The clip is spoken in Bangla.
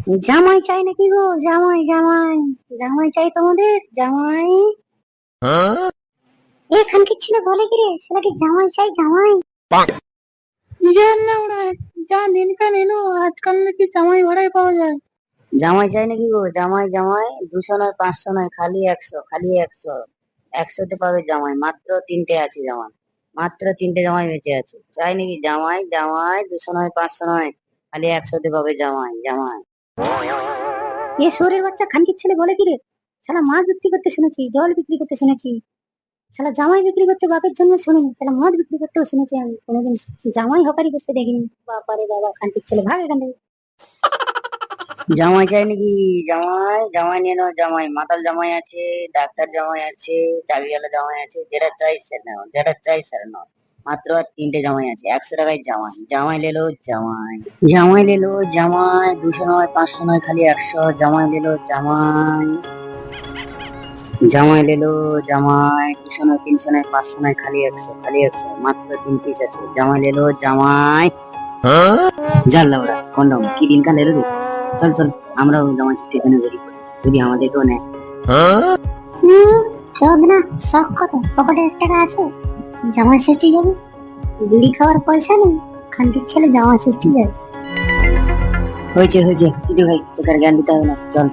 জামাই চাই নাকি গো? জামাই জামাই জামাই চাই তোমাদের জামাই। এখানকার ছেলে বলে কি রে, সেটা কি জামাই চাই জামাই? জান না ওরা যা দিনকাল এলো, আজকাল নাকি জামাই ভাড়ায় পাওয়া যায়। জামাই চাই নাকি গো? জামাই জামাই 200 নয় 500 নয়, খালি 100, খালি 100। 100তে পাবে জামাই, মাত্র 3টে আছে জামাই, মাত্র 3টে জামাই বেঁচে আছে। চাই নাকি জামাই? জামাই 200 নয় 500 নয়, খালি 100তে পাবে জামাই জামাই। এ শোরের বাচ্চা খানকির ছেলে বলে কি রে, শালা মাছ বিক্রি করতে শুনেছি, জল বিক্রি করতে শুনেছি, শালা জামাই বিক্রি করতে বাপের জন্য শুনিনি, শালা মদ বিক্রি করতেও শুনেছি, আমি কোনোদিন জামাই হকারি করতে দেখিনি। বাবারে বাবা, খানকির ছেলে ভাগ এখান থেকে। জামাই চাই নাকি? জামাই জামাই নিয়ে নাও জামাই, মাতাল জামাই আছে, ডাক্তার জামাই আছে, চাকরিওয়ালা জামাই আছে, যেটা চাই সেটা নাও, যেটা চাই সেটা নাও। মাত্র আর 3টে জামাই আছে, 100 টাকায় জামাই। জামাই লেলো জামাই, জামাই লেলো জামাই, 200 নয় 500 নয়, খালি 100। জামাই লেলো জামাই, জামাই লেলো জামাই, 200 নয় 300 নয় 500 নয়, খালি 100, খালি 100, মাত্র 3 পিস আছে। জামাই লেলো জামাই। জানলা ওরা কন্ডম কি দিনকাল এলো রে। চল চল, আমরাও জামাই ষষ্ঠী এখানে বেরিয়ে পড়ি, যদি আমাদেরকেও নেয়। চল না, শখ কত, পকেটে 1 টাকা আছে, জামাই ষষ্ঠী যাবে, বিড়ি খাওয়ার পয়সা নেই, খানকির ছেলে জামাই ষষ্ঠী যাবে। হয়েছে হয়েছে, দিদি ভাই তোকে আর জ্ঞান দিতে হবে না, চল।